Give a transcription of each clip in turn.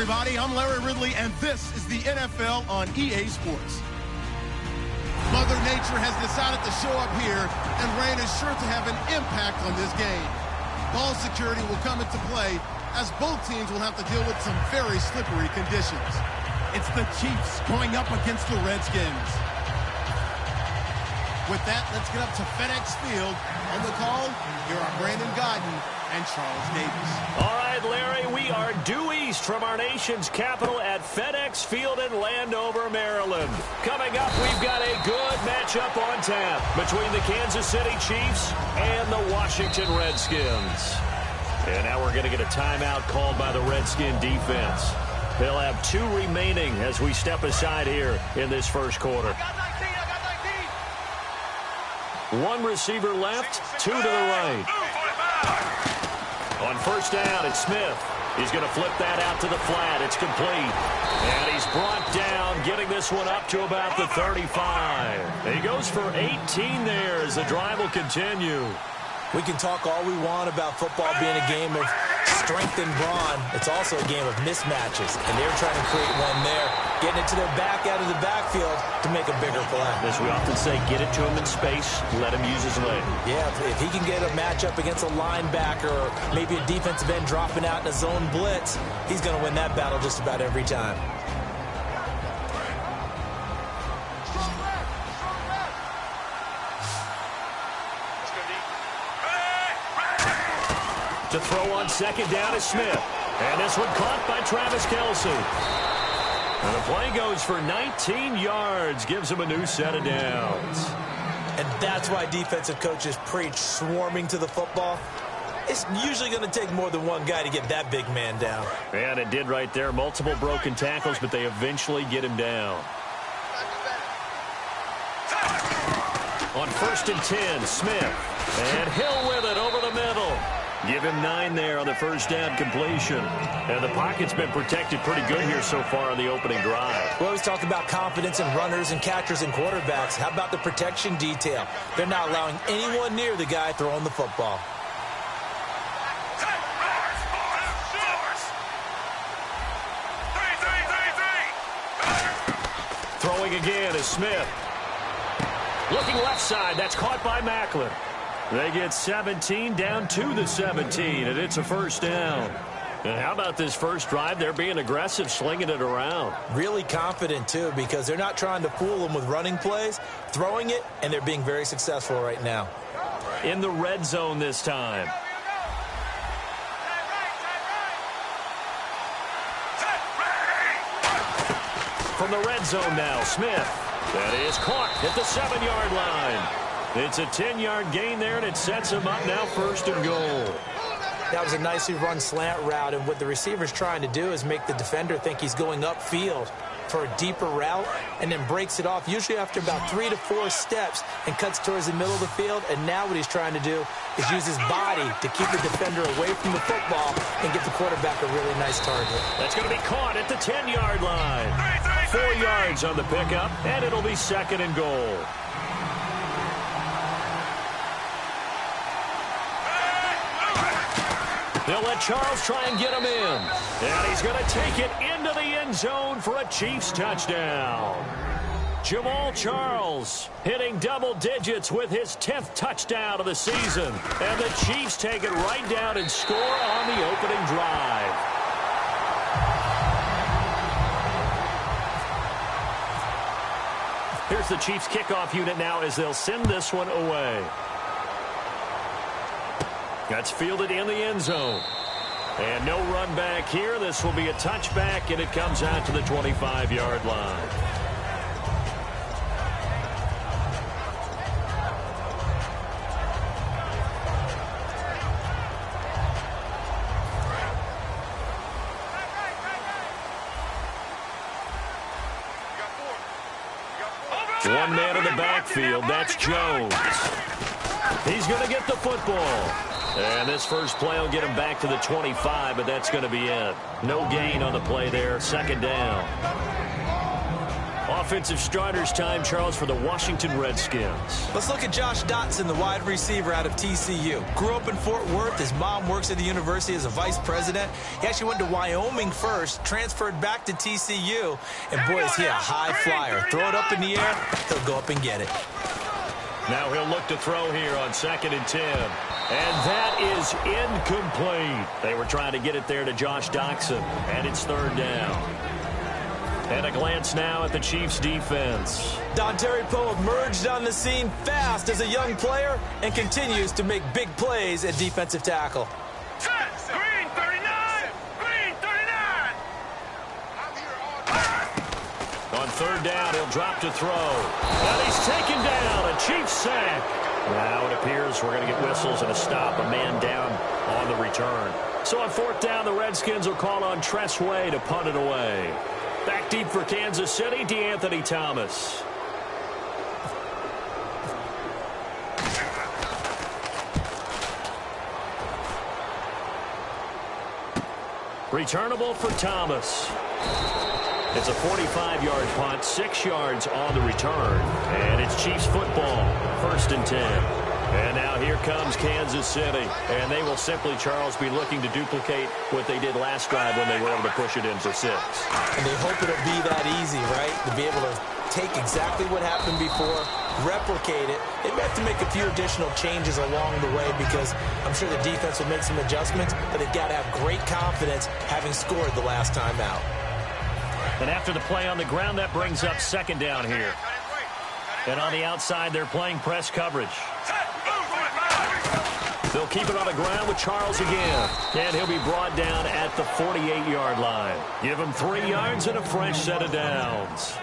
everybody. I'm Larry Ridley, and this is the NFL on EA Sports. Mother Nature has decided to show up here, and rain is sure to have an impact on this game. Ball security will come into play, as both teams will have to deal with some very slippery conditions. It's the Chiefs going up against the Redskins. With that, let's get up to FedEx Field. On the call, here are Brandon Godden and Charles Davis. All right, Larry, we are due east from our nation's capital at FedEx Field in Landover, Maryland. Coming up, we've got a good matchup on tap between the Kansas City Chiefs and the Washington Redskins. And now we're going to get a timeout called by the Redskin defense. They'll have 2 remaining as we step aside here in this first quarter. 1 receiver left, 2 to the right. On first down, it's Smith. He's going to flip that out to the flat. It's complete. And he's brought down, getting this one up to about the 35. He goes for 18 there as the drive will continue. We can talk all we want about football being a game of strength and brawn. It's also a game of mismatches, and they're trying to create one there, getting it to their back out of the backfield to make a bigger play. As we often say, get it to him in space, let him use his leg. Yeah, if he can get a matchup against a linebacker or maybe a defensive end dropping out in a zone blitz, he's going to win that battle just about every time. To throw on second down is Smith. And this one caught by Travis Kelce. And the play goes for 19 yards, gives him a new set of downs. And that's why defensive coaches preach swarming to the football. It's usually going to take more than one guy to get that big man down. And it did right there. Multiple broken tackles, but they eventually get him down. On first and 10, Smith. And Hill with it over the middle. Give him 9 there on the first down completion. And the pocket's been protected pretty good here so far on the opening drive. We always talk about confidence in runners and catchers and quarterbacks. How about the protection detail? They're not allowing anyone near the guy throwing the football. Throwing again is Smith. Looking left side. That's caught by Macklin. They get 17 down to the 17, and it's a first down. And how about this first drive? They're being aggressive, slinging it around. Really confident, too, because they're not trying to fool them with running plays, throwing it, and they're being very successful right now. In the red zone this time. From the red zone now, Smith. That is caught at the 7-yard line. It's a 10-yard gain there, and it sets him up now first and goal. That was a nicely run slant route, and what the receiver's trying to do is make the defender think he's going upfield for a deeper route and then breaks it off, usually after about 3 to 4 steps, and cuts towards the middle of the field. And now what he's trying to do is use his body to keep the defender away from the football and get the quarterback a really nice target. That's going to be caught at the 10-yard line. 4 yards on the pickup, and it'll be second and goal. They'll let Charles try and get him in. And he's going to take it into the end zone for a Chiefs touchdown. Jamal Charles hitting double digits with his 10th touchdown of the season. And the Chiefs take it right down and score on the opening drive. Here's the Chiefs kickoff unit now as they'll send this one away. That's fielded in the end zone. And no run back here. This will be a touchback, and it comes out to the 25-yard line. One man in the backfield. That's Jones. He's going to get the football. And this first play will get him back to the 25, but that's going to be it. No gain on the play there. Second down. Offensive starters time, Charles, for the Washington Redskins. Let's look at Josh Dotson, the wide receiver out of TCU. Grew up in Fort Worth. His mom works at the university as a vice president. He actually went to Wyoming first, transferred back to TCU, and boy, is he a high flyer. Throw it up in the air, he'll go up and get it. Now he'll look to throw here on 2nd and 10. And that is incomplete. They were trying to get it there to Josh Dotson, and it's 3rd down. And a glance now at the Chiefs' defense. Dontari Poe emerged on the scene fast as a young player and continues to make big plays at defensive tackle. Green 39! Green 39! On 3rd down, he'll drop to throw. And he's taken down. A Chiefs sack. Now it appears we're going to get whistles and a stop. A man down on the return. So on 4th down, the Redskins will call on Tress Way to punt it away. Back deep for Kansas City, DeAnthony Thomas. Returnable for Thomas. It's a 45-yard punt, 6 yards on the return. And it's Chiefs football, 1st and 10. And now here comes Kansas City. And they will simply, Charles, be looking to duplicate what they did last drive when they were able to push it in for 6. And they hope it'll be that easy, right? To be able to take exactly what happened before, replicate it. They may have to make a few additional changes along the way because I'm sure the defense will make some adjustments, but they've got to have great confidence having scored the last time out. And after the play on the ground, that brings up 2nd down here. And on the outside, they're playing press coverage. They'll keep it on the ground with Charles again. And he'll be brought down at the 48-yard line. Give him 3 yards and a fresh set of downs.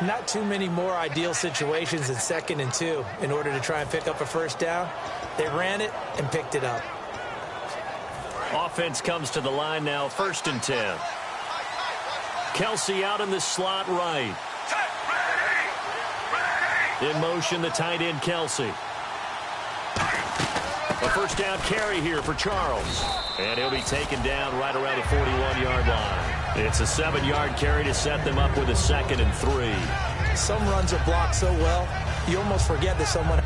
Not too many more ideal situations in 2nd and 2 in order to try and pick up a 1st down. They ran it and picked it up. Offense comes to the line now, 1st and 10. Kelsey out in the slot right. In motion, the tight end, Kelsey. A 1st down carry here for Charles. And he'll be taken down right around the 41-yard line. It's a 7-yard carry to set them up with a 2nd and 3. Some runs are blocked so well, you almost forget that someone...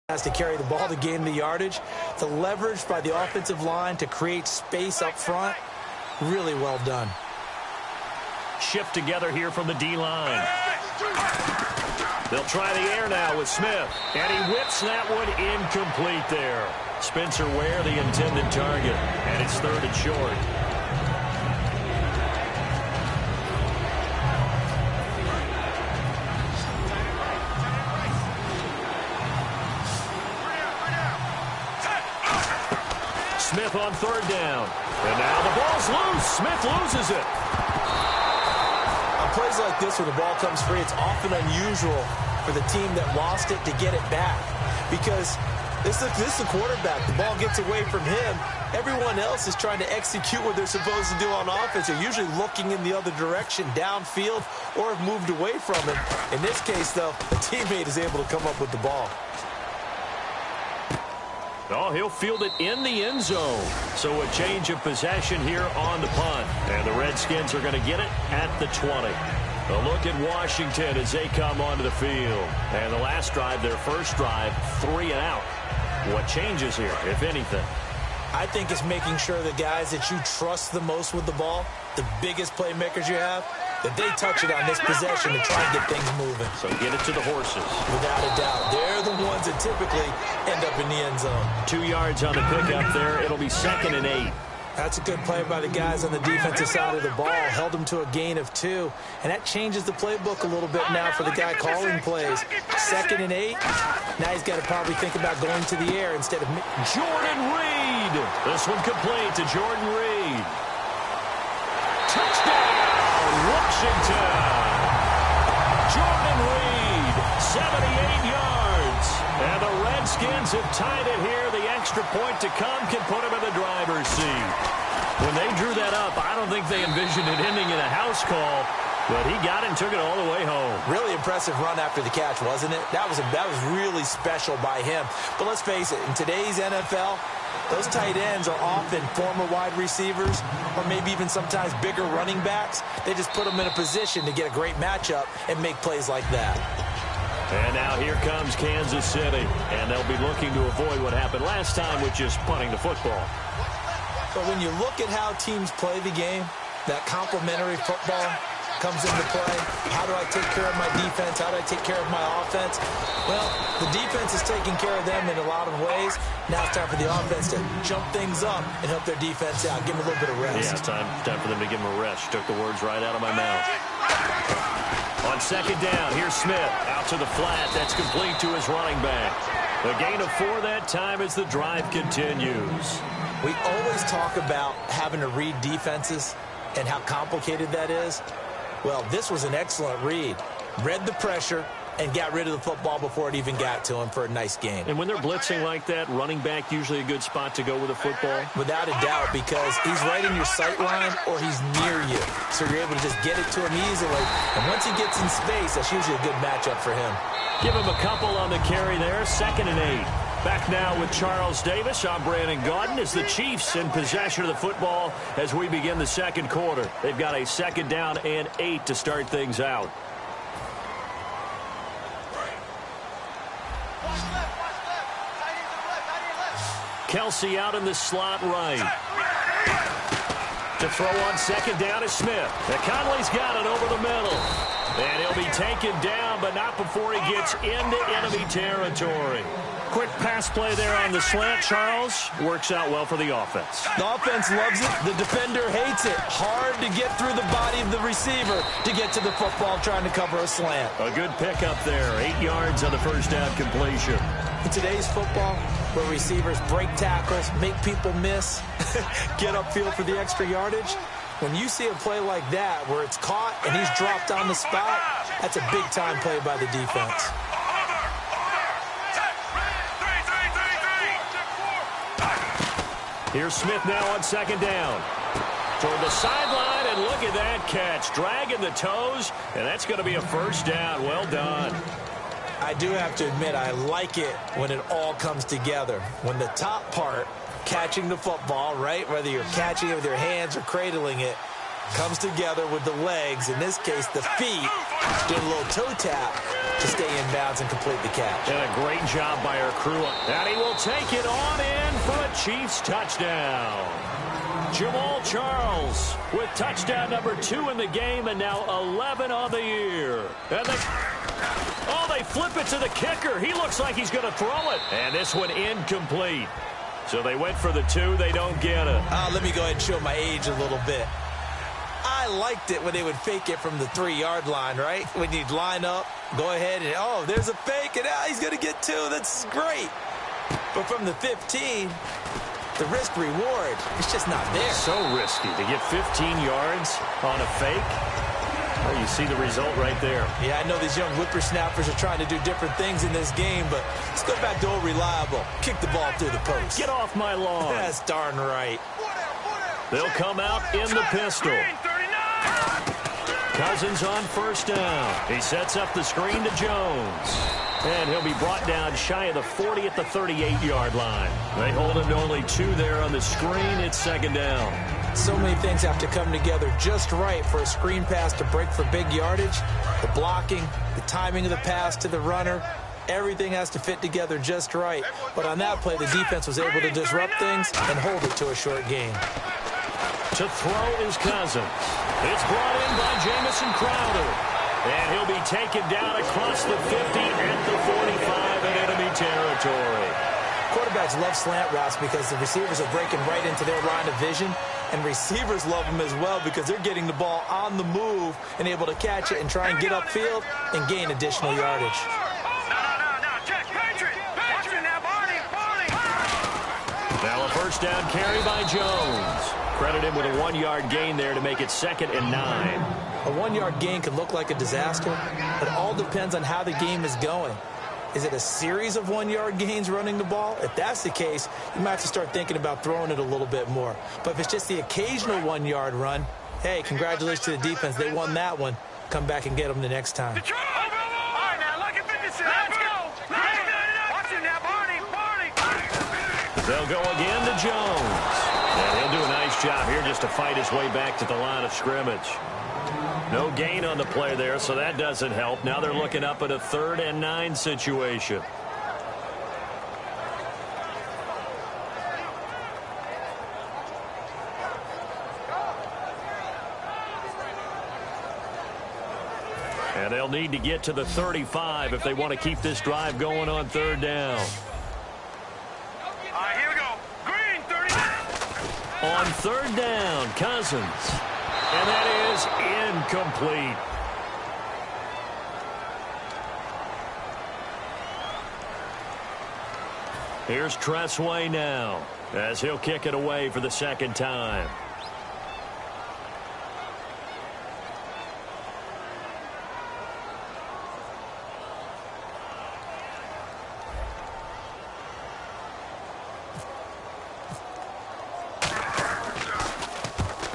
has to carry the ball to gain the yardage. The leverage by the offensive line to create space up front, really well done. Shift together here from the D-line. They'll try the air now with Smith. And he whips that one incomplete there. Spencer Ware, the intended target. And it's 3rd and short. Smith on 3rd down. And now the ball's loose. Smith loses it. On plays like this where the ball comes free, it's often unusual for the team that lost it to get it back. Because this is the quarterback. The ball gets away from him. Everyone else is trying to execute what they're supposed to do on offense. They're usually looking in the other direction, downfield, or have moved away from him. In this case, though, the teammate is able to come up with the ball. Oh, he'll field it in the end zone. So a change of possession here on the punt. And the Redskins are going to get it at the 20. A look at Washington as they come onto the field. And the last drive, their first drive, 3 and out. What changes here, if anything? I think it's making sure the guys that you trust the most with the ball, the biggest playmakers you have, that they touch it on this possession to try and get things moving. So get it to the horses. Without a doubt. They're the ones that typically end up in the end zone. 2 yards on the pickup there. It'll be 2nd and 8. That's a good play by the guys on the defensive side of the ball. Held them to a gain of 2. And that changes the playbook a little bit now for the guy calling plays. 2nd and 8. Now he's got to probably think about going to the air instead of... Jordan Reed. This one complete to Jordan Reed. Touchdown, Washington. Jordan Reed, 78 yards. And the Redskins have tied it here. The extra point to come can put him in the driver's seat. When they drew that up, I don't think they envisioned it ending in a house call, but he got it and took it all the way home. Really impressive run after the catch, wasn't it? That was really special by him. But let's face it, in today's NFL, those tight ends are often former wide receivers or maybe even sometimes bigger running backs. They just put them in a position to get a great matchup and make plays like that. And now here comes Kansas City, and they'll be looking to avoid what happened last time with just punting the football. But when you look at how teams play the game, that complementary football comes into play. How do I take care of my defense? How do I take care of my offense? Well, the defense is taking care of them in a lot of ways. Now it's time for the offense to jump things up and help their defense out. Give them a little bit of rest. Yeah, time for them to give them a rest. Took the words right out of my mouth. On second down, here's Smith. Out to the flat. That's complete to his running back. The gain of 4 that time as the drive continues. We always talk about having to read defenses and how complicated that is. Well, this was an excellent read. Read the pressure and got rid of the football before it even got to him for a nice gain. And when they're blitzing like that, running back usually a good spot to go with a football? Without a doubt, because he's right in your sight line or he's near you. So you're able to just get it to him easily. And once he gets in space, that's usually a good matchup for him. Give him a couple on the carry there. 2nd and 8. Back now with Charles Davis. I'm Brandon Gaudin as the Chiefs in possession of the football as we begin the second quarter. They've got a 2nd down and 8 to start things out. Kelsey out in the slot right. To throw on 2nd down is Smith. Conley's got it over the middle. And he'll be taken down, but not before he gets into enemy territory. Quick pass play there on the slant, Charles. Works out well for the offense. The offense loves it. The defender hates it. Hard to get through the body of the receiver to get to the football trying to cover a slant. A good pickup there. 8 yards on the first down completion. In today's football, where receivers break tackles, make people miss, get upfield for the extra yardage, when you see a play like that where it's caught and he's dropped on the spot, that's a big-time play by the defense. Here's Smith now on 2nd down. Toward the sideline, and look at that catch. Dragging the toes, and that's going to be a first down. Well done. I do have to admit, I like it when it all comes together. When the top part, catching the football, right, whether you're catching it with your hands or cradling it, comes together with the legs, in this case the feet, doing a little toe tap to stay in bounds and complete the catch. And a great job by our crew. And he will take it on in for a Chiefs touchdown. Jamal Charles with touchdown number 2 in the game and now 11 on the year. And they flip it to the kicker. He looks like he's going to throw it. And this one incomplete. So they went for the 2. They don't get it. Let me go ahead and show my age a little bit. I liked it when they would fake it from the 3-yard line, right? When you'd line up, go ahead and, oh, there's a fake, and he's going to get 2. That's great. But from the 15, the risk-reward, it's just not there. So risky to get 15 yards on a fake. Well, you see the result right there. Yeah, I know these young whippersnappers are trying to do different things in this game, but let's go back to old reliable. Kick the ball through the post. Get off my lawn. That's darn right. They'll come out in the pistol. Cousins on 1st down. He sets up the screen to Jones. And he'll be brought down shy of the 40 at the 38-yard line. They hold him to only 2 there on the screen. It's 2nd down. So many things have to come together just right for a screen pass to break for big yardage. The blocking, the timing of the pass to the runner, everything has to fit together just right. But on that play, the defense was able to disrupt things and hold it to a short gain. To throw is Cousins. It's brought in by Jamison Crowder. And he'll be taken down across the 50 at the 45 in enemy territory. Quarterbacks love slant routes because the receivers are breaking right into their line of vision. And receivers love them as well because they're getting the ball on the move and able to catch it and try and get upfield and gain additional yardage. Now a first down carry by Jones. Credit him with a 1-yard gain there to make it 2nd and 9. A 1-yard gain can look like a disaster, but it all depends on how the game is going. Is it a series of 1-yard gains running the ball? If that's the case, you might have to start thinking about throwing it a little bit more. But if it's just the occasional 1-yard run, hey, congratulations to the defense. They won that one. Come back and get them the next time. All right, now, look at 56. Let's go. Watch it now, Barney. They'll go again to Jones. And he'll do a nice job here just to fight his way back to the line of scrimmage. No gain on the play there, so that doesn't help. Now they're looking up at a 3rd and 9 situation. And they'll need to get to the 35 if they want to keep this drive going on 3rd down. All right, here we go. Green, 30. On 3rd down, Cousins. And that is incomplete. Here's Tressway now as he'll kick it away for the 2nd time.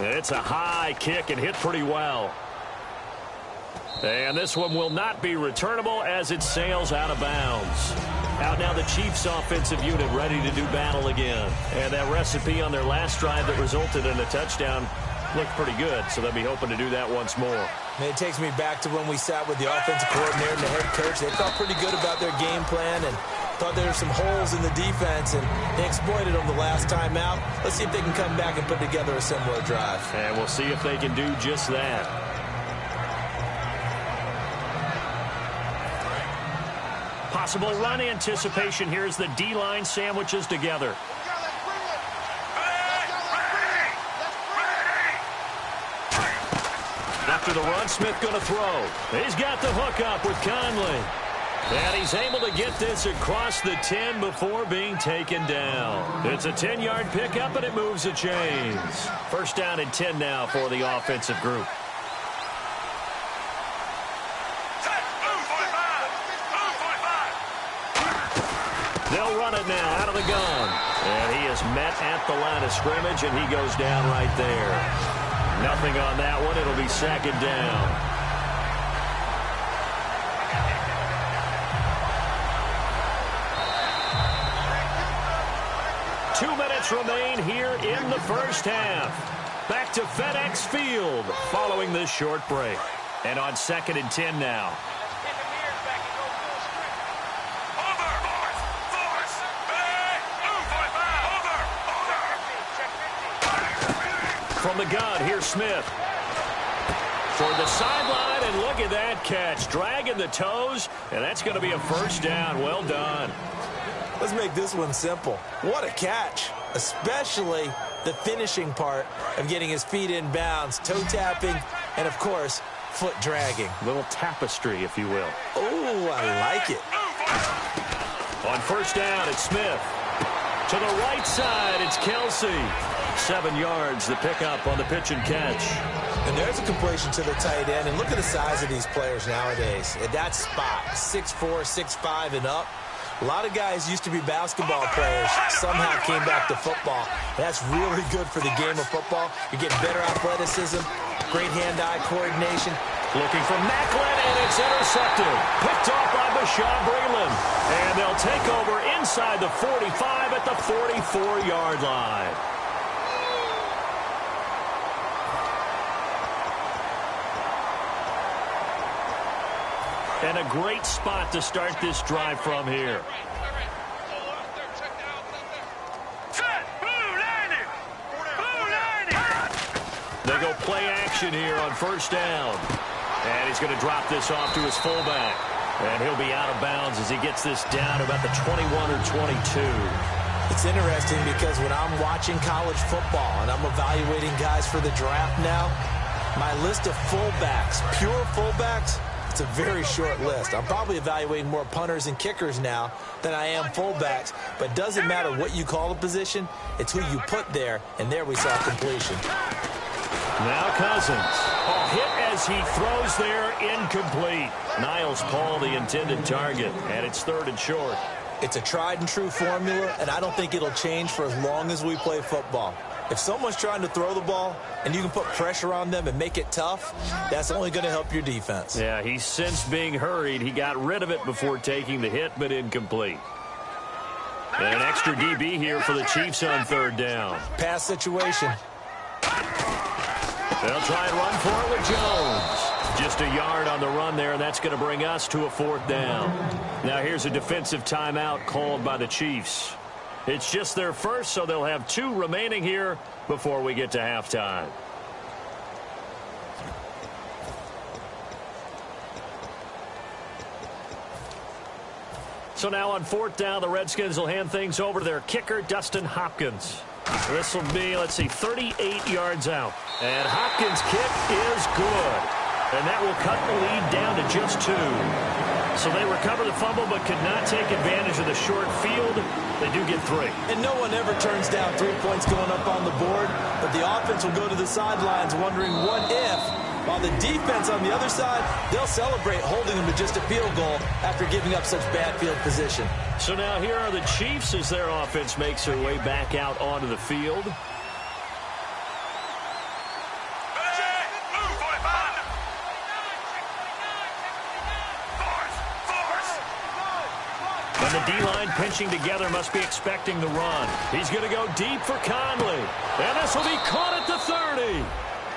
It's a high kick and hit pretty well. And this one will not be returnable as it sails out of bounds. Out now the Chiefs offensive unit ready to do battle again. And that recipe on their last drive that resulted in a touchdown looked pretty good, so they'll be hoping to do that once more. And it takes me back to when we sat with the offensive coordinator and the head coach. They felt pretty good about their game plan and thought there were some holes in the defense, and they exploited them the last time out. Let's see if they can come back and put together a similar drive. And we'll see if they can do just that. Possible run anticipation here as the D-line sandwiches together. After the run, Smith going to throw. He's got the hook up with Conley. And he's able to get this across the 10 before being taken down. It's a 10-yard pickup, and it moves the chains. 1st down and 10 now for the offensive group. They'll run it now out of the gun. And he is met at the line of scrimmage, and he goes down right there. Nothing on that one. It'll be 2nd down. Two minutes remain here in the 1st half. Back to FedEx Field following this short break. And on 2nd and 10 now. From the gun, here's Smith. Toward the sideline, and look at that catch. Dragging the toes, and that's going to be a 1st down. Well done. Let's make this one simple. What a catch, especially the finishing part of getting his feet in bounds, toe tapping, and, of course, foot dragging. Little tapestry, if you will. Oh, I like it. On 1st down, it's Smith. To the right side, it's Kelsey. 7 yards, the pickup on the pitch and catch. And there's a completion to the tight end. And look at the size of these players nowadays. At that spot, 6'4", 6'5", and up. A lot of guys used to be basketball players, somehow came back to football. That's really good for the game of football. You're getting better athleticism, great hand-eye coordination. Looking for Macklin, and it's intercepted. Picked off by Bashaw Breeland. And they'll take over inside the 45 at the 44-yard line. And a great spot to start this drive from here. They go play action here on 1st down. And he's going to drop this off to his fullback. And he'll be out of bounds as he gets this down to about the 21 or 22. It's interesting because when I'm watching college football and I'm evaluating guys for the draft now, my list of fullbacks, pure fullbacks, it's a very short list. I'm probably evaluating more punters and kickers now than I am fullbacks. But it doesn't matter what you call a position. It's who you put there. And there we saw completion. Now Cousins. Oh, hit as he throws there, incomplete. Niles Paul, the intended target, and it's 3rd and short. It's a tried-and-true formula, and I don't think it'll change for as long as we play football. If someone's trying to throw the ball and you can put pressure on them and make it tough, that's only going to help your defense. Yeah, he sensed being hurried. He got rid of it before taking the hit, but incomplete. And an extra DB here for the Chiefs on 3rd down. Pass situation. They'll try and run for it with Jones. Just a yard on the run there, and that's going to bring us to a 4th down. Now here's a defensive timeout called by the Chiefs. It's just their first, so they'll have 2 remaining here before we get to halftime. So now on 4th down, the Redskins will hand things over to their kicker, Dustin Hopkins. This will be, 38 yards out. And Hopkins' kick is good. And that will cut the lead down to just 2. So they recover the fumble but could not take advantage of the short field. They do get 3. And no one ever turns down 3 points going up on the board. But the offense will go to the sidelines wondering what if. While the defense on the other side, they'll celebrate holding them to just a field goal after giving up such bad field position. So now here are the Chiefs as their offense makes their way back out onto the field. And the D-line pinching together must be expecting the run. He's going to go deep for Conley. And this will be caught at the 30.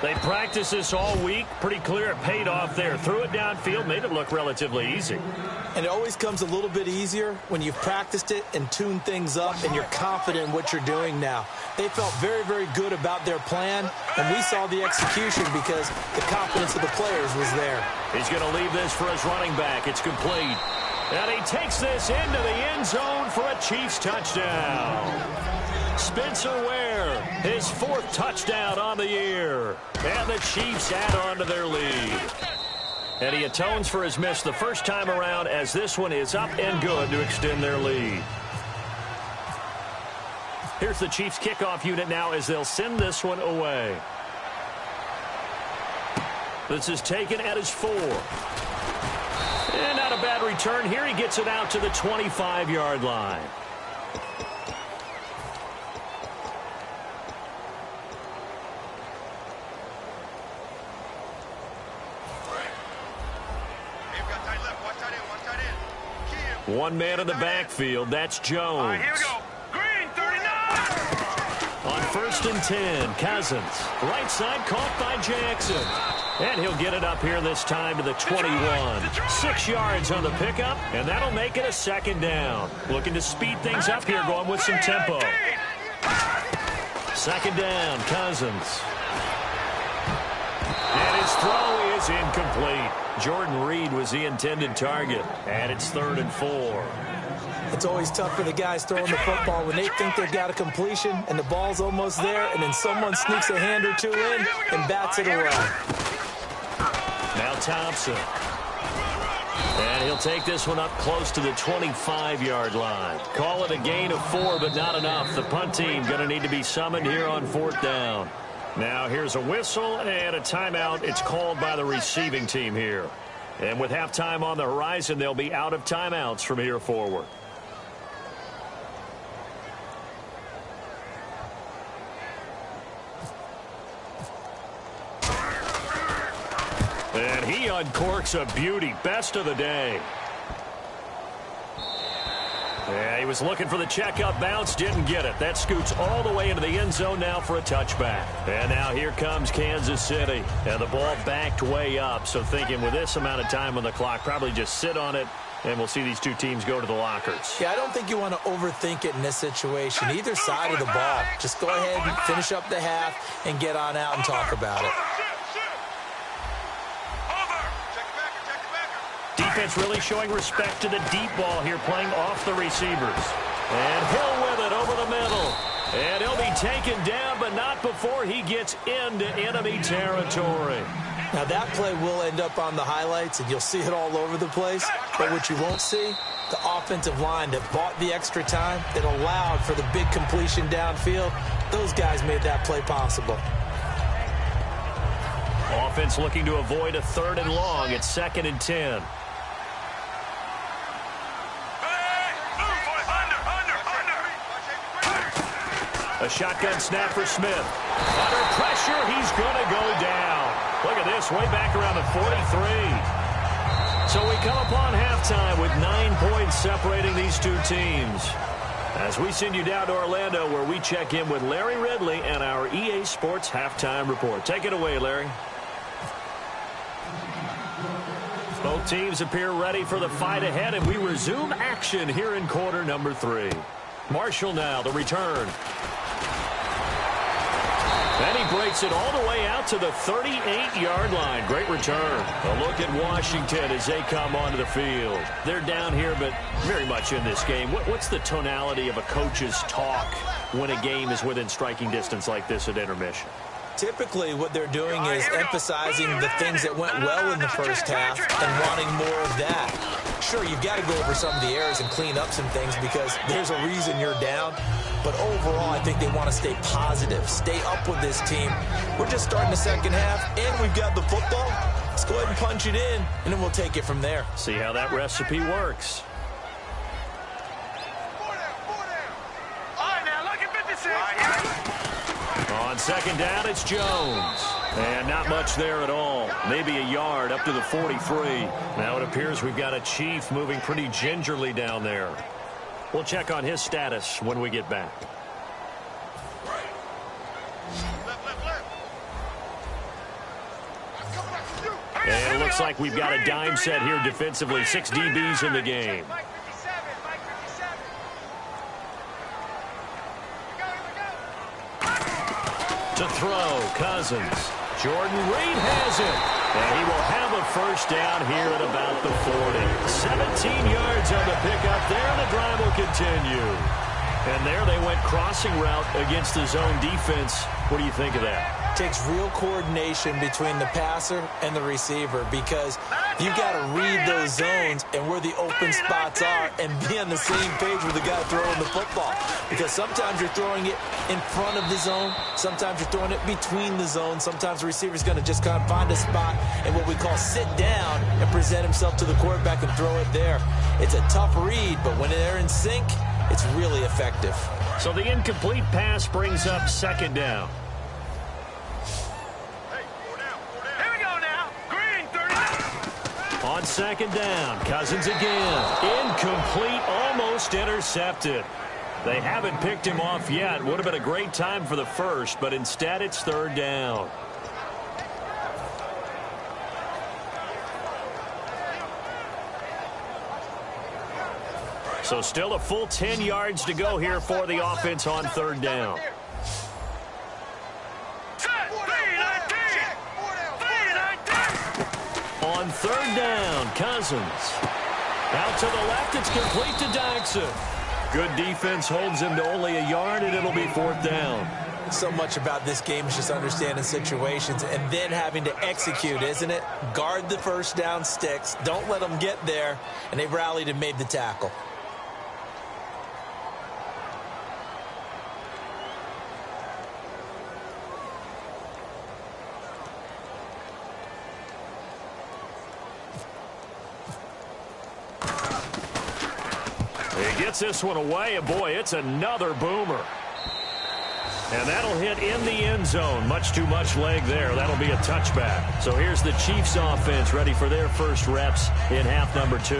They practiced this all week. Pretty clear it paid off there. Threw it downfield, made it look relatively easy. And it always comes a little bit easier when you've practiced it and tuned things up and you're confident in what you're doing now. They felt very, very good about their plan, and we saw the execution because the confidence of the players was there. He's going to leave this for his running back. It's complete. And he takes this into the end zone for a Chiefs touchdown. Spencer Ware, his 4th touchdown on the year. And the Chiefs add on to their lead. And he atones for his miss the first time around as this one is up and good to extend their lead. Here's the Chiefs kickoff unit now as they'll send this one away. This is taken at his 4. And not a bad return here. He gets it out to the 25-yard line. One man in the backfield. That's Jones. All right, here we go. Green, 39. On 1st and 10, Cousins. Right side caught by Jackson. And he'll get it up here this time to the 21. 6 yards on the pickup, and that'll make it a 2nd down. Looking to speed things up here, going with some tempo. 2nd down, Cousins. And his throw is incomplete. Jordan Reed was the intended target, and it's 3rd and 4. It's always tough for the guys throwing the football when they think they've got a completion and the ball's almost there, and then someone sneaks a hand or 2 in and bats it away. Now Thompson. And he'll take this one up close to the 25-yard line. Call it a gain of 4, but not enough. The punt team going to need to be summoned here on 4th down. Now here's a whistle and a timeout. It's called by the receiving team here. And with halftime on the horizon, they'll be out of timeouts from here forward. And he uncorks a beauty. Best of the day. Yeah, he was looking for the checkup bounce, didn't get it. That scoots all the way into the end zone now for a touchback. And now here comes Kansas City. And the ball backed way up. So thinking with this amount of time on the clock, probably just sit on it, and we'll see these 2 teams go to the lockers. Yeah, I don't think you want to overthink it in this situation. Either side of the ball. Just go ahead and finish up the half and get on out and talk about it. Defense really showing respect to the deep ball here, playing off the receivers. And Hill with it over the middle. And he'll be taken down, but not before he gets into enemy territory. Now that play will end up on the highlights, and you'll see it all over the place. But what you won't see, the offensive line that bought the extra time, that allowed for the big completion downfield, those guys made that play possible. Offense looking to avoid a 3rd and long. It's 2nd and 10. A shotgun snap for Smith. Under pressure, he's going to go down. Look at this, way back around the 43. So we come upon halftime with 9 points separating these two teams. As we send you down to Orlando, where we check in with Larry Ridley and our EA Sports Halftime Report. Take it away, Larry. Both teams appear ready for the fight ahead, and we resume action here in quarter number 3. Marshall now, the return. And he breaks it all the way out to the 38-yard line. Great return. A look at Washington as they come onto the field. They're down here, but very much in this game. What's the tonality of a coach's talk when a game is within striking distance like this at intermission? Typically, what they're doing is emphasizing the things that went well in the first half and wanting more of that. Sure, you've got to go over some of the errors and clean up some things because there's a reason you're down. But overall, I think they want to stay positive, stay up with this team. We're just starting the second half, and we've got the football. Let's go ahead and punch it in, and then we'll take it from there. See how that recipe works. On second down, it's Jones. And not much there at all. Maybe a yard up to the 43. Now it appears we've got a Chief moving pretty gingerly down there. We'll check on his status when we get back. And it looks like we've got a dime set here defensively. 6 DBs in the game. To throw, Cousins. Jordan Reed has it. And he will have a first down here at about the 40. 17 yards on the pickup there. The drive will continue. And there they went crossing route against the zone defense. What do you think of that? Takes real coordination between the passer and the receiver because you got to read those zones and where the open spots are and be on the same page with the guy throwing the football. Because sometimes you're throwing it in front of the zone. Sometimes you're throwing it between the zones. Sometimes the receiver's going to just kind of find a spot and what we call sit down and present himself to the quarterback and throw it there. It's a tough read, but when they're in sync, it's really effective. So the incomplete pass brings up second down. On second down, Cousins again. Incomplete, almost intercepted. They haven't picked him off yet. Would have been a great time for the first, but instead it's third down. So still a full 10 yards to go here for the offense on third down. On third down, Cousins. Out to the left, it's complete to Daxon. Good defense holds him to only a yard, and it'll be fourth down. So much about this game is just understanding situations and then having to execute, isn't it? Guard the first down sticks. Don't let them get there. And they rallied and made the tackle. He gets this one away, and boy, it's another boomer. And that'll hit in the end zone. Much too much leg there. That'll be a touchback. So here's the Chiefs offense ready for their first reps in half number 2.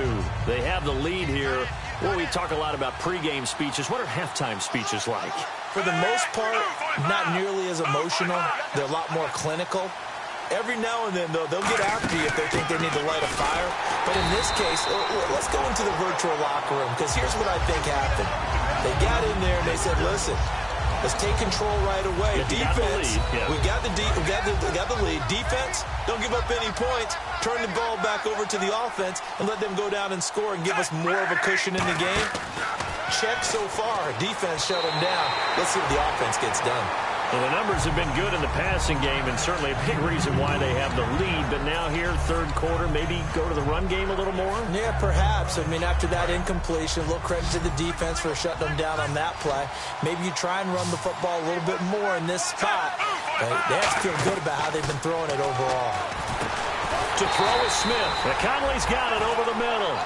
They have the lead here. Well, we talk a lot about pregame speeches. What are halftime speeches like? For the most part, not nearly as emotional. They're a lot more clinical. Every now and then, though, they'll get after you if they think they need to light a fire. But in this case, let's go into the virtual locker room, because here's what I think happened. They got in there and they said, listen, let's take control right away. Defense, we got the lead. Defense, don't give up any points. Turn the ball back over to the offense and let them go down and score and give us more of a cushion in the game. Check so far. Defense shut them down. Let's see what the offense gets done. Well, the numbers have been good in the passing game, and certainly a big reason why they have the lead. But now here, third quarter, maybe go to the run game a little more? Yeah, perhaps. I mean, after that incompletion, a little credit to the defense for shutting them down on that play. Maybe you try and run the football a little bit more in this spot. They have to feel good about how they've been throwing it overall. To throw is Smith. Conley's got it over the middle.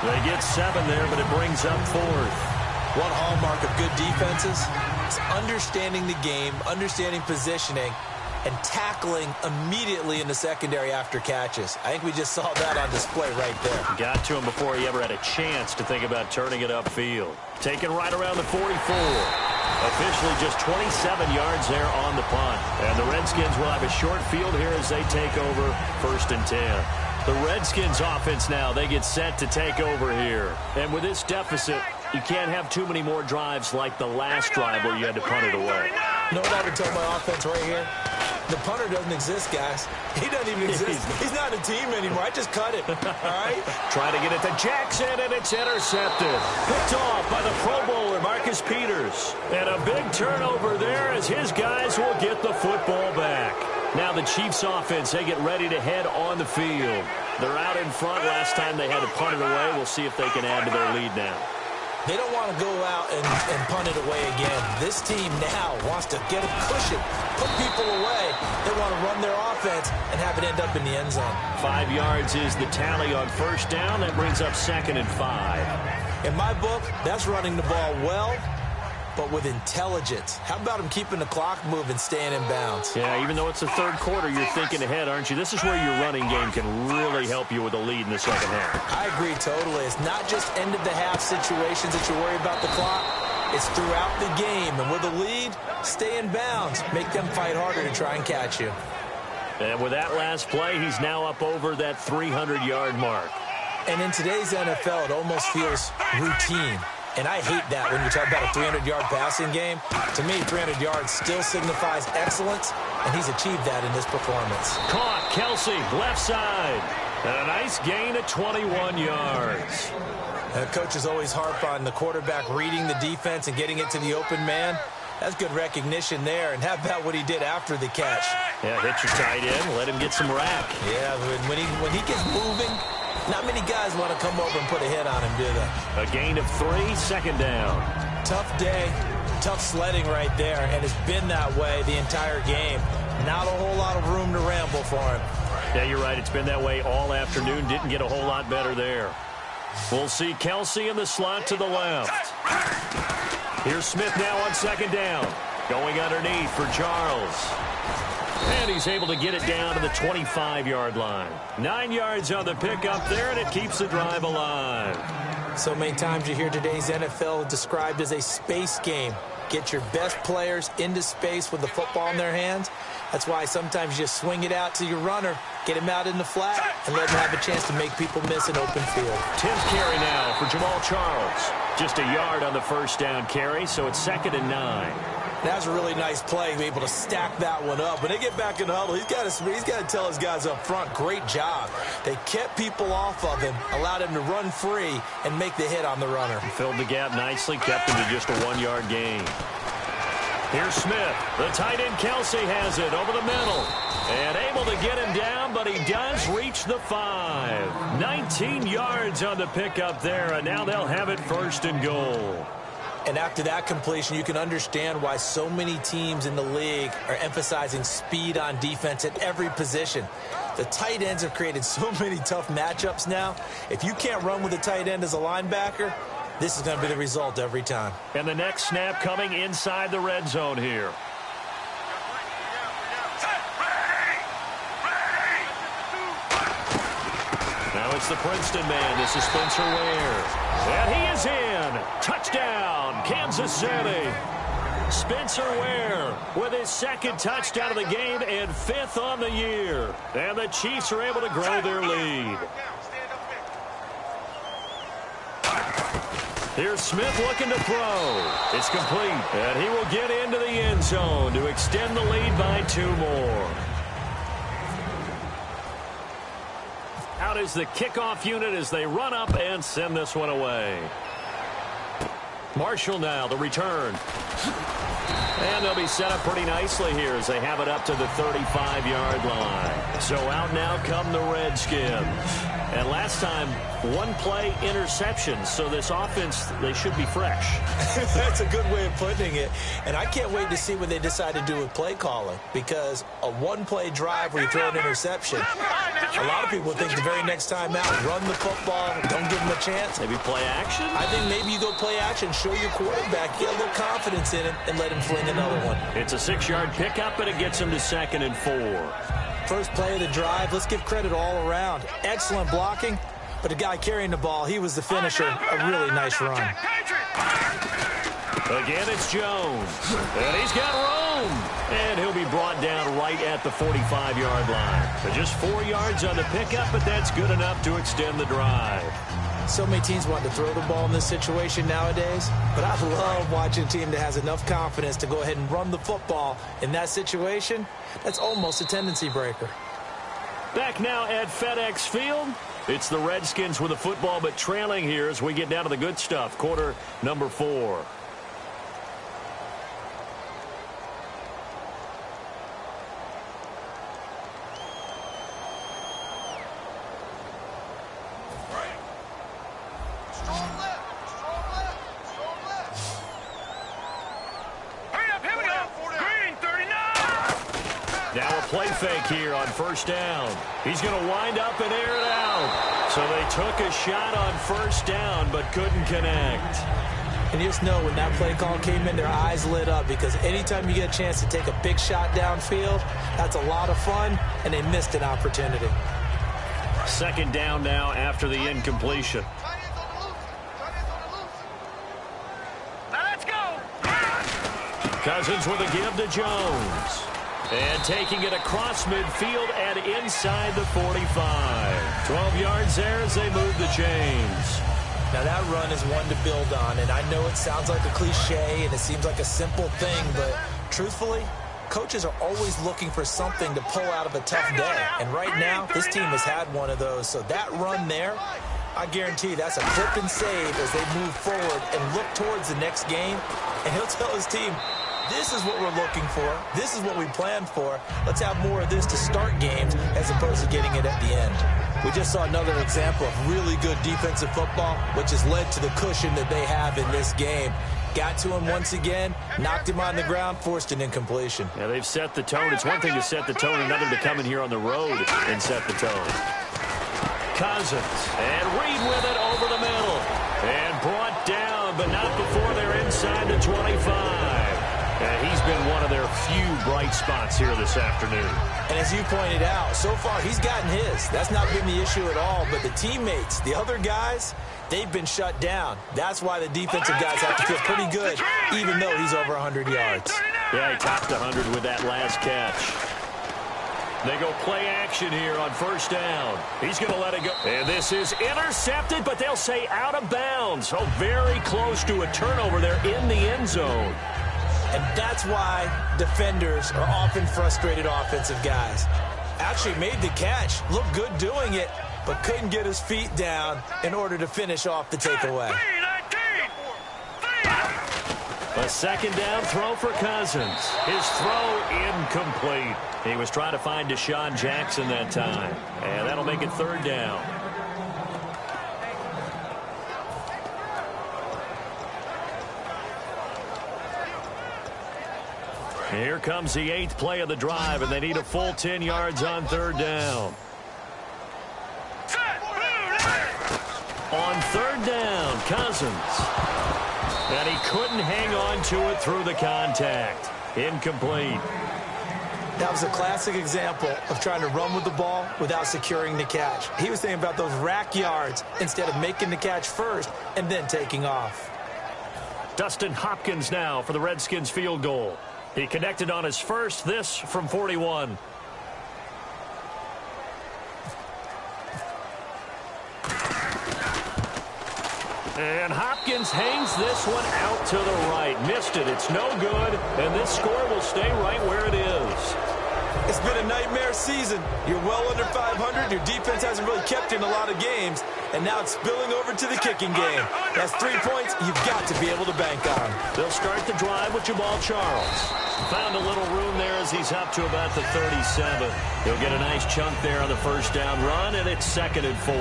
They get 7 there, but it brings up 4th. One hallmark of good defenses is understanding the game, understanding positioning, and tackling immediately in the secondary after catches. I think we just saw that on display right there. Got to him before he ever had a chance to think about turning it upfield. Taken right around the 44. Officially just 27 yards there on the punt. And the Redskins will have a short field here as they take over 1st and 10. The Redskins offense now, they get set to take over here. And with this deficit, you can't have too many more drives like the last drive where you had to punt it away. You know what I would tell my offense right here? The punter doesn't exist, guys. He doesn't even exist. He's not a team anymore. I just cut it. All right? Trying to get it to Jackson, and it's intercepted. Picked off by the Pro Bowler, Marcus Peters. And a big turnover there as his guys will get the football back. Now the Chiefs offense, they get ready to head on the field. They're out in front. Last time they had to punt it away. We'll see if they can add to their lead now. They don't want to go out and punt it away again. This team now wants to get a cushion, put people away. They want to run their offense and have it end up in the end zone. 5 yards is the tally on 1st down. That brings up 2nd and 5. In my book, that's running the ball well, but with intelligence. How about him keeping the clock moving, staying in bounds? Yeah, even though it's the 3rd quarter, you're thinking ahead, aren't you? This is where your running game can really help you with a lead in the 2nd half. I agree totally. It's not just end-of-the-half situations that you worry about the clock. It's throughout the game. And with a lead, stay in bounds. Make them fight harder to try and catch you. And with that last play, he's now up over that 300-yard mark. And in today's NFL, it almost feels routine. And I hate that when you talk about a 300-yard passing game. To me, 300 yards still signifies excellence, and he's achieved that in this performance. Caught, Kelsey, left side. And a nice gain of 21 yards. Coaches always harp on the quarterback reading the defense and getting it to the open man. That's good recognition there. And how about what he did after the catch? Yeah, hit your tight end, let him get some rack. Yeah, when he gets moving, not many guys want to come over and put a hit on him, do they? A gain of 3, 2nd down. Tough day, tough sledding right there, and it's been that way the entire game. Not a whole lot of room to ramble for him. Yeah, you're right. It's been that way all afternoon. Didn't get a whole lot better there. We'll see Kelsey in the slot to the left. Here's Smith now on 2nd down. Going underneath for Charles. And he's able to get it down to the 25-yard line. 9 yards on the pickup there, and it keeps the drive alive. So many times you hear today's NFL described as a space game. Get your best players into space with the football in their hands. That's why sometimes you just swing it out to your runner, get him out in the flat, and let him have a chance to make people miss an open field. 10th carry now for Jamal Charles. Just a yard on the 1st down carry, so it's 2nd and 9. That's a really nice play to be able to stack that one up. When they get back in the huddle, he's got to tell his guys up front, great job. They kept people off of him, allowed him to run free, and make the hit on the runner. Filled the gap nicely, kept him to just a 1-yard gain. Here's Smith. The tight end Kelsey has it over the middle. And able to get him down, but he does reach the 5. 19 yards on the pickup there, and now they'll have it 1st and goal. And after that completion, you can understand why so many teams in the league are emphasizing speed on defense at every position. The tight ends have created so many tough matchups now. If you can't run with a tight end as a linebacker, this is going to be the result every time. And the next snap coming inside the red zone here. Now it's the Princeton man. This is Spencer Ware. And he is in. Touchdown, Kansas City. Spencer Ware with his 2nd touchdown of the game and 5th on the year. And the Chiefs are able to grow their lead. Here's Smith looking to throw. It's complete. And he will get into the end zone to extend the lead by 2 more. Out is the kickoff unit as they run up and send this one away. Marshall now, the return. And they'll be set up pretty nicely here as they have it up to the 35-yard line. So out now come the Redskins. And last time, one-play interception. So this offense, they should be fresh. That's a good way of putting it. And I can't wait to see what they decide to do with play calling. Because a one-play drive where you throw an interception, a lot of people think the very next time out, run the football, don't give them a chance. Maybe play action? I think maybe you go play action, show your quarterback, get a little confidence in it, and let him fling another one. It's a 6-yard pickup, and it gets him to 2nd and 4. First play of the drive. Let's give credit all around. Excellent blocking, but the guy carrying the ball, he was the finisher. A really nice run. Again, it's Jones. And he's got room. And he'll be brought down right at the 45-yard line. But just 4 yards on the pickup, but that's good enough to extend the drive. So many teams want to throw the ball in this situation nowadays, but I love watching a team that has enough confidence to go ahead and run the football in that situation. That's almost a tendency breaker. Back now at FedEx Field. It's the Redskins with the football, but trailing here as we get down to the good stuff. Quarter number 4. Play fake here on first down. He's going to wind up and air it out. So they took a shot on first down but couldn't connect. And you just know when that play call came in, their eyes lit up because anytime you get a chance to take a big shot downfield, that's a lot of fun, and they missed an opportunity. Second down now after the incompletion. Now let's go. Cousins with a give to Jones. And taking it across midfield and inside the 45. 12 yards there as they move the chains. Now that run is one to build on, and I know it sounds like a cliche and it seems like a simple thing, but truthfully, coaches are always looking for something to pull out of a tough day. And right now, this team has had one of those. So that run there, I guarantee that's a clip and save as they move forward and look towards the next game. And he'll tell his team, this is what we're looking for. This is what we planned for. Let's have more of this to start games as opposed to getting it at the end. We just saw another example of really good defensive football, which has led to the cushion that they have in this game. Got to him once again, knocked him on the ground, forced an incompletion. Yeah, they've set the tone. It's one thing to set the tone, another to come in here on the road and set the tone. Cousins, and Reed with it over the middle. And brought down, but not before they're inside the 25. And he's been one of their few bright spots here this afternoon. And as you pointed out, so far he's gotten his. That's not been the issue at all. But the teammates, the other guys, they've been shut down. That's why the defensive guys have to feel pretty good, even though he's over 100 yards. Yeah, he topped 100 with that last catch. They go play action here on first down. He's going to let it go. And this is intercepted, but they'll say out of bounds. So very close to a turnover there in the end zone. And that's why defenders are often frustrated offensive guys. Actually made the catch, looked good doing it, but couldn't get his feet down in order to finish off the takeaway. A second down throw for Cousins. His throw incomplete. He was trying to find Deshaun Jackson that time. And that'll make it third down. Here comes the 8th play of the drive, and they need a full 10 yards on third down. On third down, Cousins. And he couldn't hang on to it through the contact. Incomplete. That was a classic example of trying to run with the ball without securing the catch. He was thinking about those rack yards instead of making the catch first and then taking off. Dustin Hopkins now for the Redskins field goal. He connected on his first, this from 41. And Hopkins hangs this one out to the right. Missed it. It's no good. And this score will stay right where it is. It's been a nightmare season. You're well under 500. Your defense hasn't really kept you in a lot of games, and now it's spilling over to the kicking game. That's 3 points you've got to be able to bank on. They'll start the drive with Jamal Charles. Found a little room there as he's up to about the 37. He'll get a nice chunk there on the first down run, and it's 2nd and 4.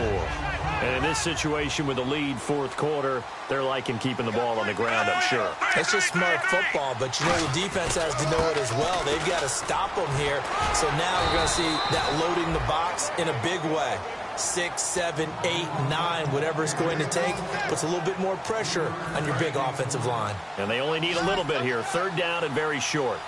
And in this situation with the lead fourth quarter, they're liking keeping the ball on the ground, I'm sure. It's just smart football, but you know the defense has to know it as well. They've got to stop them here. So now we're going to see that loading the box in a big way. 6, 7, 8, 9, whatever it's going to take, puts a little bit more pressure on your big offensive line. And they only need a little bit here. 3rd down and very short.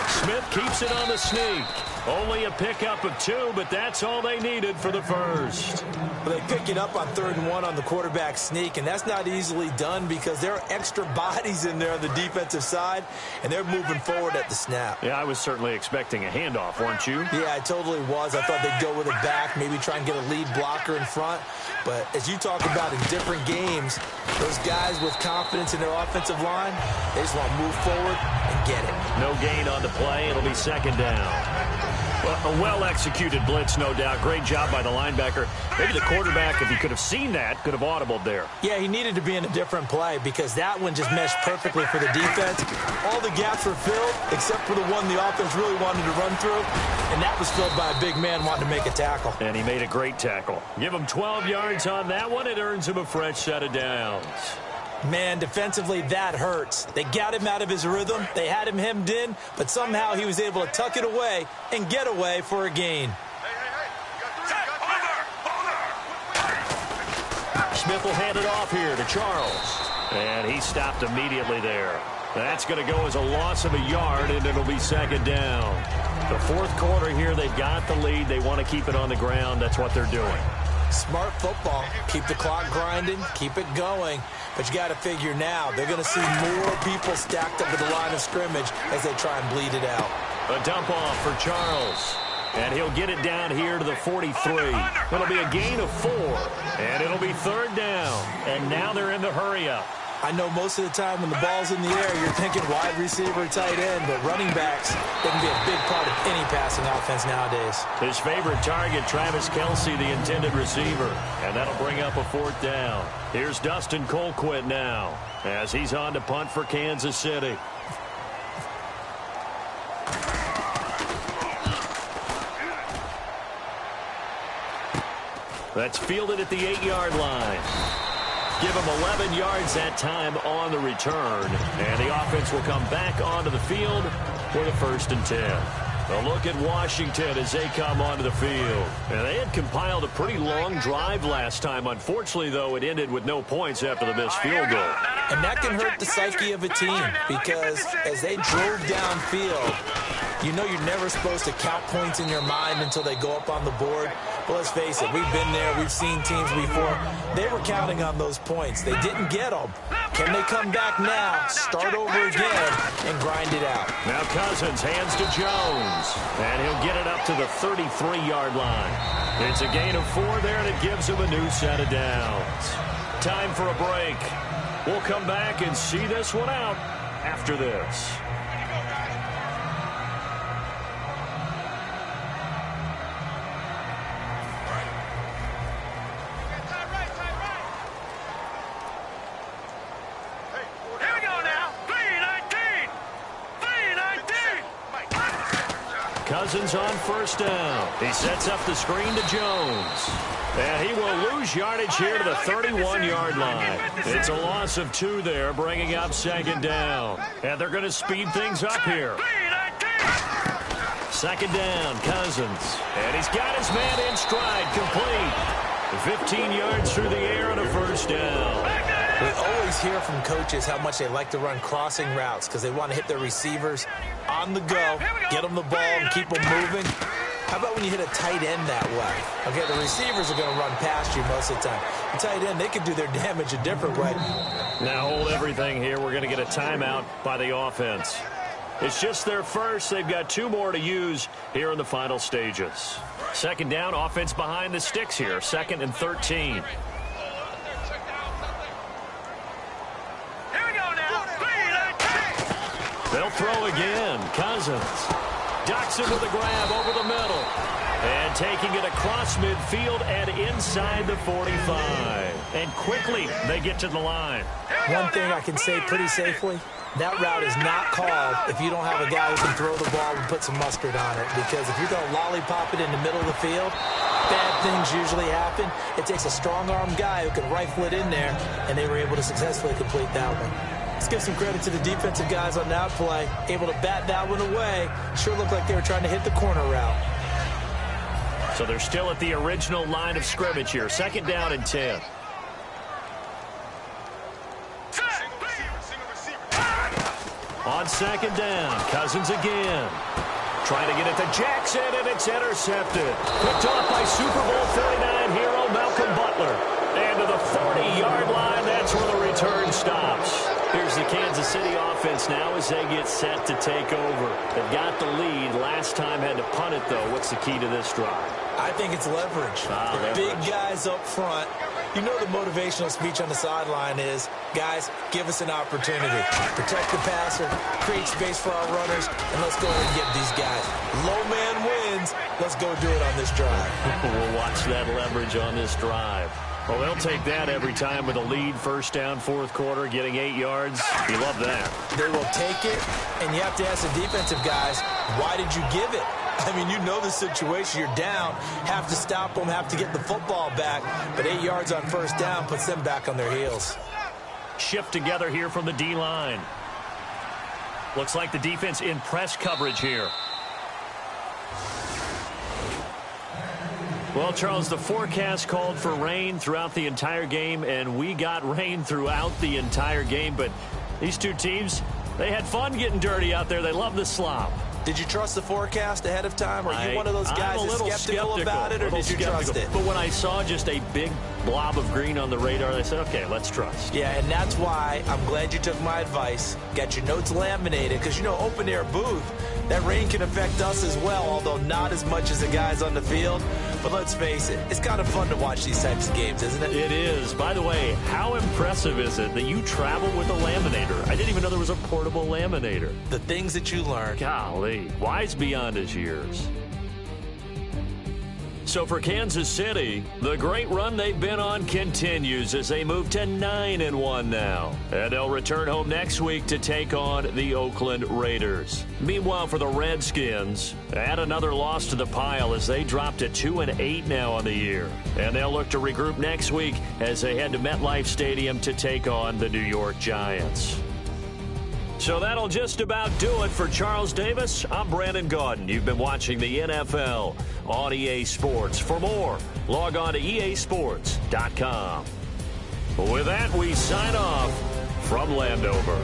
Smith keeps it on the sneak. Only a pickup of 2, but that's all they needed for the first. Well, they pick it up on 3rd and 1 on the quarterback sneak, and that's not easily done because there are extra bodies in there on the defensive side, and they're moving forward at the snap. Yeah, I was certainly expecting a handoff, weren't you? Yeah, I totally was. I thought they'd go with it back, maybe try and get a lead blocker in front. But as you talk about in different games, those guys with confidence in their offensive line, they just want to move forward and get it. No gain on the play. It'll be 2nd down. Well, a well-executed blitz, no doubt. Great job by the linebacker. Maybe the quarterback, if he could have seen that, could have audibled there. Yeah, he needed to be in a different play because that one just meshed perfectly for the defense. All the gaps were filled except for the one the offense really wanted to run through, and that was filled by a big man wanting to make a tackle. And he made a great tackle. Give him 12 yards on that one. It earns him a fresh set of downs. Man, defensively, that hurts. They got him out of his rhythm. They had him hemmed in, but somehow he was able to tuck it away and get away for a gain. Smith will hand it off here to Charles. And he stopped immediately there. That's going to go as a loss of a yard, and it'll be 2nd down. The fourth quarter here, they've got the lead. They want to keep it on the ground. That's what they're doing. Smart football. Keep the clock grinding. Keep it going. But you got to figure now, they're going to see more people stacked up at the line of scrimmage as they try and bleed it out. A dump off for Charles. And he'll get it down here to the 43. It'll be a gain of 4. And it'll be 3rd down. And now they're in the hurry-up. I know most of the time when the ball's in the air, you're thinking wide receiver, tight end, but running backs, they can be a big part of any passing offense nowadays. His favorite target, Travis Kelce, the intended receiver. And that'll bring up a 4th down. Here's Dustin Colquitt now as he's on to punt for Kansas City. That's fielded at the 8-yard line. Give him 11 yards that time on the return. And the offense will come back onto the field for the 1st and 10. A look at Washington as they come onto the field. And they had compiled a pretty long drive last time. Unfortunately, though, it ended with no points after the missed field goal. And that can hurt the psyche of a team because as they drove downfield, you know you're never supposed to count points in your mind until they go up on the board. But let's face it, we've been there. We've seen teams before. They were counting on those points. They didn't get them. Can they come back now, start over again, and grind it out? Now Cousins hands to Jones. And he'll get it up to the 33-yard line. It's a gain of 4 there, and it gives him a new set of downs. Time for a break. We'll come back and see this one out after this. Cousins on 1st down. He sets up the screen to Jones. And he will lose yardage here to the 31-yard line. It's a loss of 2 there, bringing up 2nd down. And they're going to speed things up here. 2nd down, Cousins. And he's got his man in stride, complete. 15 yards through the air on a 1st down. We always hear from coaches how much they like to run crossing routes because they want to hit their receivers on the go, get them the ball, and keep them moving. How about when you hit a tight end that way? Okay, the receivers are going to run past you most of the time. The tight end, they can do their damage a different way. Now hold everything here. We're going to get a timeout by the offense. It's just their first. They've got 2 more to use here in the final stages. 2nd down, offense behind the sticks here. 2nd and 13. They'll throw again. Cousins ducks him with a grab over the middle. And taking it across midfield and inside the 45. And quickly they get to the line. One thing I can say pretty safely, that route is not called if you don't have a guy who can throw the ball and put some mustard on it. Because if you're going to lollipop it in the middle of the field, bad things usually happen. It takes a strong-armed guy who can rifle it in there, and they were able to successfully complete that one. Let's give some credit to the defensive guys on that play. Able to bat that one away. Sure looked like they were trying to hit the corner route. So they're still at the original line of scrimmage here. 2nd down and 10. On 2nd down, Cousins again. Trying to get it to Jackson, and it's intercepted. Picked off by Super Bowl 49 hero Malcolm Butler. And to the 40-yard line, that's where the return stops. Here's the Kansas City offense now as they get set to take over. They've got the lead. Last time had to punt it, though. What's the key to this drive? I think it's leverage. The big guys up front. You know the motivational speech on the sideline is, guys, give us an opportunity. Protect the passer, create space for our runners, and let's go ahead and get these guys. Low man wins. Let's go do it on this drive. We'll watch that leverage on this drive. Well, they'll take that every time with a lead. 1st down, 4th quarter, getting 8 yards. You love that. They will take it, and you have to ask the defensive guys, why did you give it? I mean, you know the situation. You're down. Have to stop them, have to get the football back. But 8 yards on 1st down puts them back on their heels. Shift together here from the D-line. Looks like the defense in press coverage here. Well, Charles, the forecast called for rain throughout the entire game, and we got rain throughout the entire game. But these two teams, they had fun getting dirty out there. They love the slop. Did you trust the forecast ahead of time? Are you one of those guys that's skeptical about it, or did you trust it? But when I saw just a big blob of green on the radar, I said, okay, let's trust. Yeah, and that's why I'm glad you took my advice. Got your notes laminated, because, you know, open-air booth, that rain can affect us as well, although not as much as the guys on the field. But let's face it, it's kind of fun to watch these types of games, isn't it? It is. By the way, how impressive is it that you travel with a laminator? I didn't even know there was a portable laminator. The things that you learn. Golly, wise beyond his years. So for Kansas City, the great run they've been on continues as they move to 9-1 now. And they'll return home next week to take on the Oakland Raiders. Meanwhile, for the Redskins, add another loss to the pile as they drop to 2-8 now on the year. And they'll look to regroup next week as they head to MetLife Stadium to take on the New York Giants. So that'll just about do it for Charles Davis. I'm Brandon Gaudin. You've been watching the NFL on EA Sports. For more, log on to easports.com. With that, we sign off from Landover.